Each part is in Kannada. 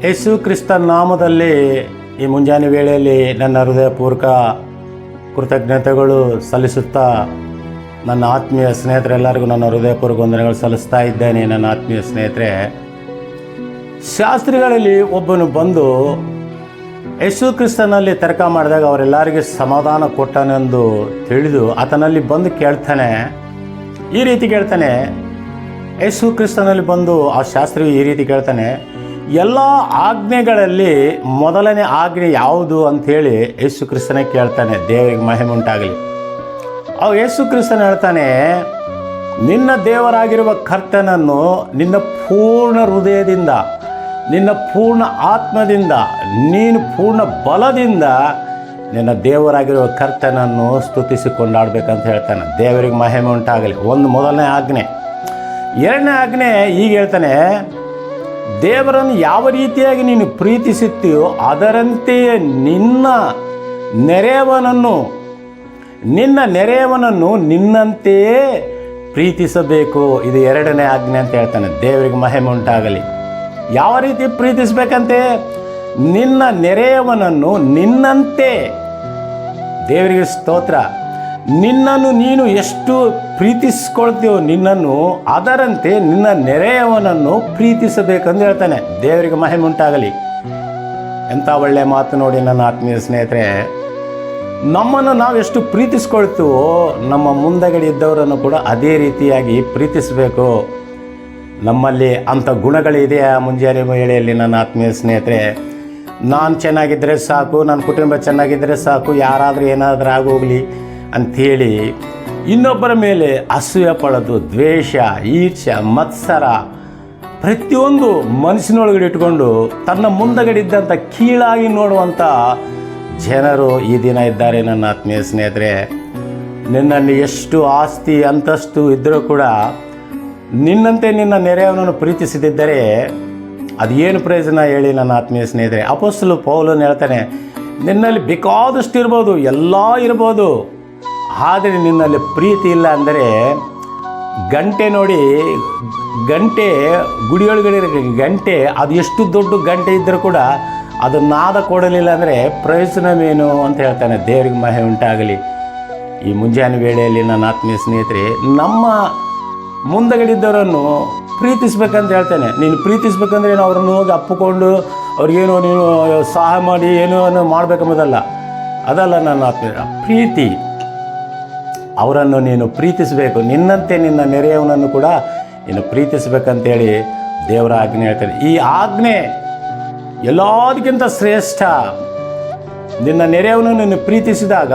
ಯೇಸು ಕ್ರಿಸ್ತನ ನಾಮದಲ್ಲಿ ಈ ಮುಂಜಾನೆ ವೇಳೆಯಲ್ಲಿ ನನ್ನ ಹೃದಯಪೂರ್ವಕ ಕೃತಜ್ಞತೆಗಳು ಸಲ್ಲಿಸುತ್ತಾ ನನ್ನ ಆತ್ಮೀಯ ಸ್ನೇಹಿತರೆಲ್ಲರಿಗೂ ನನ್ನ ಹೃದಯಪೂರ್ವಕ ವಂದನೆಗಳು ಸಲ್ಲಿಸ್ತಾ ಇದ್ದೇನೆ. ನನ್ನ ಆತ್ಮೀಯ ಸ್ನೇಹಿತರೆ, ಶಾಸ್ತ್ರಿಗಳಲ್ಲಿ ಒಬ್ಬನು ಬಂದು ಯೇಸು ಕ್ರಿಸ್ತನಲ್ಲಿ ತರ್ಕ ಮಾಡಿದಾಗ ಅವರೆಲ್ಲರಿಗೆ ಸಮಾಧಾನ ಕೊಟ್ಟನೆಂದು ತಿಳಿದು ಆತನಲ್ಲಿ ಬಂದು ಕೇಳ್ತಾನೆ. ಈ ರೀತಿ ಕೇಳ್ತಾನೆ, ಯೇಸು ಕ್ರಿಸ್ತನಲ್ಲಿ ಬಂದು ಆ ಶಾಸ್ತ್ರಿ ಈ ರೀತಿ ಕೇಳ್ತಾನೆ, ಎಲ್ಲ ಆಜ್ಞೆಗಳಲ್ಲಿ ಮೊದಲನೇ ಆಜ್ಞೆ ಯಾವುದು ಅಂಥೇಳಿ ಯೇಸು ಕ್ರಿಸ್ತನೇ ಕೇಳ್ತಾನೆ. ದೇವರಿಗೆ ಮಹಿಮೆ ಉಂಟಾಗಲಿ. ಅವು ಯೇಸು ಕ್ರಿಸ್ತನ ಹೇಳ್ತಾನೆ, ನಿನ್ನ ದೇವರಾಗಿರುವ ಕರ್ತನನ್ನು ನಿನ್ನ ಪೂರ್ಣ ಹೃದಯದಿಂದ, ನಿನ್ನ ಪೂರ್ಣ ಆತ್ಮದಿಂದ, ನೀನು ಪೂರ್ಣ ಬಲದಿಂದ ನಿನ್ನ ದೇವರಾಗಿರುವ ಕರ್ತನನ್ನು ಸ್ತುತಿಸಿ ಕೊಂಡಾಡಬೇಕಂತ ಹೇಳ್ತಾನೆ. ದೇವರಿಗೆ ಮಹಿಮೆ ಉಂಟಾಗಲಿ. ಒಂದು ಮೊದಲನೇ ಆಜ್ಞೆ. ಎರಡನೇ ಆಜ್ಞೆ ಈಗ ಹೇಳ್ತಾನೆ, ದೇವರನ್ನು ಯಾವ ರೀತಿಯಾಗಿ ನೀನು ಪ್ರೀತಿಸುತ್ತೀಯೋ ಅದರಂತೆಯೇ ನಿನ್ನ ನೆರೆಯವನನ್ನು ನಿನ್ನಂತೆಯೇ ಪ್ರೀತಿಸಬೇಕು. ಇದು ಎರಡನೇ ಆಜ್ಞೆ ಅಂತ ಹೇಳ್ತಾನೆ. ದೇವರಿಗೆ ಮಹಿಮೆ ಉಂಟಾಗಲಿ. ಯಾವ ರೀತಿ ಪ್ರೀತಿಸಬೇಕಂತೆ? ನಿನ್ನ ನೆರೆಯವನನ್ನು ನಿನ್ನಂತೆ. ದೇವರಿಗೆ ಸ್ತೋತ್ರ. ನಿನ್ನನ್ನು ನೀನು ಎಷ್ಟು ಪ್ರೀತಿಸ್ಕೊಳ್ತೀವೋ ನಿನ್ನನ್ನು, ಅದರಂತೆ ನಿನ್ನ ನೆರೆಯವನನ್ನು ಪ್ರೀತಿಸಬೇಕಂದು ಹೇಳ್ತಾನೆ. ದೇವರಿಗೆ ಮಹಿಮೆ ಉಂಟಾಗಲಿ. ಎಂಥ ಒಳ್ಳೆಯ ಮಾತು ನೋಡಿ ನನ್ನ ಆತ್ಮೀಯ ಸ್ನೇಹಿತರೆ. ನಮ್ಮನ್ನು ನಾವು ಎಷ್ಟು ಪ್ರೀತಿಸ್ಕೊಳ್ತೀವೋ ನಮ್ಮ ಮುಂದಗಡೆ ಇದ್ದವರನ್ನು ಕೂಡ ಅದೇ ರೀತಿಯಾಗಿ ಪ್ರೀತಿಸಬೇಕು. ನಮ್ಮಲ್ಲಿ ಅಂಥ ಗುಣಗಳಿದೆಯಾ? ಮುಂಜಾನೆ ವೇಳೆಯಲ್ಲಿ ನನ್ನ ಆತ್ಮೀಯ ಸ್ನೇಹಿತರೆ, ನಾನು ಚೆನ್ನಾಗಿದ್ದರೆ ಸಾಕು, ನನ್ನ ಕುಟುಂಬ ಚೆನ್ನಾಗಿದ್ದರೆ ಸಾಕು, ಯಾರಾದರೂ ಏನಾದರೂ ಆಗೋಗಲಿ ಅಂಥೇಳಿ ಇನ್ನೊಬ್ಬರ ಮೇಲೆ ಅಸೂಯೆ ಪಡೋದು, ದ್ವೇಷ, ಈರ್ಷ್ಯ, ಮತ್ಸರ ಪ್ರತಿಯೊಂದು ಮನಸ್ಸಿನೊಳಗಡೆ ಇಟ್ಕೊಂಡು ತನ್ನ ಮುಂದಗಡೆ ಇದ್ದಂಥ ಕೀಳಾಗಿ ನೋಡುವಂಥ ಜನರು ಈ ದಿನ ಇದ್ದಾರೆ ನನ್ನ ಆತ್ಮೀಯ ಸ್ನೇಹಿತರೆ. ನಿನ್ನಲ್ಲಿ ಎಷ್ಟು ಆಸ್ತಿ ಅಂತಸ್ತು ಇದ್ದರೂ ಕೂಡ ನಿನ್ನಂತೆ ನಿನ್ನ ನೆರೆಯವನನ್ನು ಪ್ರೀತಿಸದಿದ್ದರೆ ಅದು ಏನು ಪ್ರಯೋಜನ ಹೇಳಿ ನನ್ನ ಆತ್ಮೀಯ ಸ್ನೇಹಿತರೆ. ಅಪೊಸ್ತಲ ಪೌಲನು ಹೇಳ್ತಾನೆ, ನಿನ್ನಲ್ಲಿ ಬೇಕಾದಷ್ಟು ಇರ್ಬೋದು, ಎಲ್ಲ ಇರ್ಬೋದು, ಆದರೆ ನಿನ್ನಲ್ಲಿ ಪ್ರೀತಿ ಇಲ್ಲ ಅಂದರೆ ಗಂಟೆ ನೋಡಿ, ಗಂಟೆ ಗುಡಿಯೊಳಗಡೆ ಗಂಟೆ ಅದು ಎಷ್ಟು ದೊಡ್ಡ ಗಂಟೆ ಇದ್ದರೂ ಕೂಡ ಅದು ನಾದ ಕೊಡಲಿಲ್ಲ ಅಂದರೆ ಪ್ರಯೋಜನವೇನು ಅಂತ ಹೇಳ್ತಾನೆ. ದೇವರಿಗೆ ಮಹಿಮೆ ಉಂಟಾಗಲಿ. ಈ ಮುಂಜಾನೆ ವೇಳೆಯಲ್ಲಿ ನನ್ನ ಆತ್ಮೀಯ ಸ್ನೇಹಿತರೆ, ನಮ್ಮ ಮುಂದಗಡಿದ್ದವರನ್ನು ಪ್ರೀತಿಸ್ಬೇಕಂತ ಹೇಳ್ತಾನೆ. ನೀನು ಪ್ರೀತಿಸ್ಬೇಕಂದ್ರೆ ಏನು ಅವ್ರನ್ನ ಹೋಗಿ ಅಪ್ಪಿಕೊಂಡು ಅವ್ರಿಗೇನೋ ನೀನು ಸಹಾಯ ಮಾಡಿ ಏನೋ ಮಾಡಬೇಕೆಂಬುದಲ್ಲ. ಅದಲ್ಲ ನನ್ನ ಆತ್ಮೀಯ ಪ್ರೀತಿ. ಅವರನ್ನು ನೀನು ಪ್ರೀತಿಸಬೇಕು. ನಿನ್ನಂತೆ ನಿನ್ನ ನೆರೆಯವನನ್ನು ಕೂಡ ನೀನು ಪ್ರೀತಿಸ್ಬೇಕಂತೇಳಿ ದೇವರ ಆಜ್ಞೆ ಹೇಳ್ತಾನೆ. ಈ ಆಜ್ಞೆ ಎಲ್ಲದಕ್ಕಿಂತ ಶ್ರೇಷ್ಠ. ನಿನ್ನ ನೆರೆಯವನನ್ನು ನೀನು ಪ್ರೀತಿಸಿದಾಗ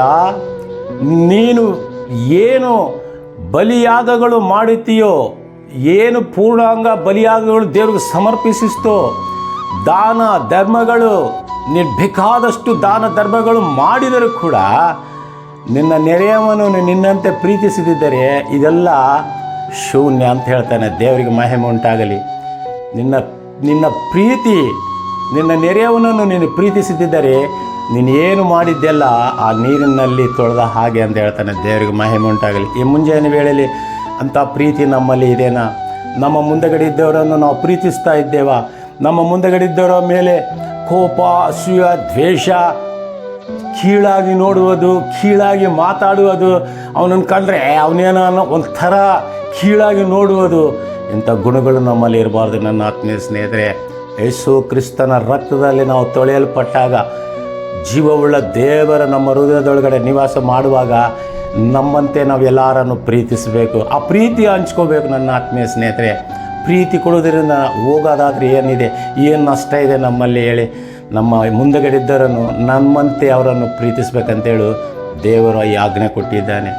ನೀನು ಏನು ಬಲಿಯಾಗಗಳು ಮಾಡುತ್ತೀಯೋ, ಏನು ಪೂರ್ಣಾಂಗ ಬಲಿಯಾಗಗಳು ದೇವರಿಗೆ ಸಮರ್ಪಿಸಿಸ್ತೋ, ದಾನ ಧರ್ಮಗಳು ನೀನು ಬೇಕಾದಷ್ಟು ದಾನ ಧರ್ಮಗಳು ಮಾಡಿದರೂ ಕೂಡ ನಿನ್ನ ನೆರೆಯವನನ್ನು ನಿನ್ನಂತೆ ಪ್ರೀತಿಸದಿದ್ದರೆ ಇದೆಲ್ಲ ಶೂನ್ಯ ಅಂತ ಹೇಳ್ತಾನೆ. ದೇವರಿಗೆ ಮಹಿಮೆ ಉಂಟಾಗಲಿ. ನಿನ್ನ ಪ್ರೀತಿ, ನಿನ್ನ ನೆರೆಯವನನ್ನು ನೀನು ಪ್ರೀತಿಸದಿದ್ದರೆ ನೀನು ಏನು ಮಾಡಿದ್ದೆಲ್ಲ ಆ ನೀರಿನಲ್ಲಿ ತೊಳೆದ ಹಾಗೆ ಅಂತ ಹೇಳ್ತಾನೆ. ದೇವರಿಗೆ ಮಹಿಮೆ ಉಂಟಾಗಲಿ. ಈ ಮುಂಜಾನೆ ವೇಳೆಯಲ್ಲಿ ಅಂಥ ಪ್ರೀತಿ ನಮ್ಮಲ್ಲಿ ಇದೆನಾ? ನಮ್ಮ ಮುಂದಗಡೆ ಇದ್ದವರನ್ನು ನಾವು ಪ್ರೀತಿಸ್ತಾ ಇದ್ದೇವಾ? ನಮ್ಮ ಮುಂದಗಡೆ ಇದ್ದವರ ಮೇಲೆ ಕೋಪ, ಅಸೂಯೆ, ದ್ವೇಷ, ಕೀಳಾಗಿ ನೋಡುವುದು, ಕೀಳಾಗಿ ಮಾತಾಡುವುದು, ಅವನನ್ನು ಕಂಡ್ರೆ ಅವನೇನೋ ಒಂಥರ ಕೀಳಾಗಿ ನೋಡುವುದು, ಇಂಥ ಗುಣಗಳು ನಮ್ಮಲ್ಲಿ ಇರಬಾರ್ದು ನನ್ನ ಆತ್ಮೀಯ ಸ್ನೇಹಿತರೆ. ಯೇಸು ಕ್ರಿಸ್ತನ ರಕ್ತದಲ್ಲಿ ನಾವು ತೊಳೆಯಲ್ಪಟ್ಟಾಗ ಜೀವವುಳ್ಳ ದೇವರ ನಮ್ಮ ಹೃದಯದೊಳಗಡೆ ನಿವಾಸ ಮಾಡುವಾಗ ನಮ್ಮಂತೆ ನಾವು ಎಲ್ಲರನ್ನು ಪ್ರೀತಿಸಬೇಕು. ಆ ಪ್ರೀತಿ ಹಂಚ್ಕೋಬೇಕು ನನ್ನ ಆತ್ಮೀಯ ಸ್ನೇಹಿತರೆ. ಪ್ರೀತಿ ಕೊಡೋದ್ರಿಂದ ಹೋಗೋದಾದರೆ ಏನಿದೆ, ಏನು ನಷ್ಟ ಇದೆ ನಮ್ಮಲ್ಲಿ ಹೇಳಿ? ನಮ್ಮ ಮುಂದಗಡಿದ್ದರನ್ನು ನಮ್ಮಂತೆ ಅವರನ್ನು ಪ್ರೀತಿಸ್ಬೇಕಂತೇಳಿ ದೇವರು ಈ ಆಜ್ಞೆ ಕೊಟ್ಟಿದ್ದಾನೆ.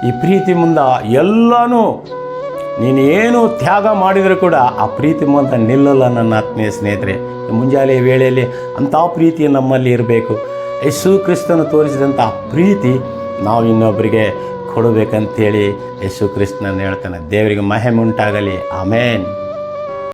ಈ ಪ್ರೀತಿ ಮುಂದೆ ಎಲ್ಲನೂ ನೀನು ಏನು ತ್ಯಾಗ ಮಾಡಿದರೂ ಕೂಡ ಆ ಪ್ರೀತಿ ಮುಂದೆ ನಿಲ್ಲಲ್ಲ ನನ್ನ ಆತ್ಮೀಯ ಸ್ನೇಹಿತರೆ. ಮುಂಜಾನೆ ವೇಳೆಯಲ್ಲಿ ಅಂಥ ಪ್ರೀತಿ ನಮ್ಮಲ್ಲಿ ಇರಬೇಕು. ಯೇಸು ಕ್ರಿಸ್ತನು ತೋರಿಸಿದಂಥ ಪ್ರೀತಿ ನಾವು ಇನ್ನೊಬ್ಬರಿಗೆ ಕೊಡಬೇಕಂತೇಳಿ ಯೇಸು ಕ್ರಿಸ್ತನನ್ನು ಹೇಳ್ತಾನೆ. ದೇವರಿಗೆ ಮಹಿಮೆ ಉಂಟಾಗಲಿ. ಆಮೇನ್.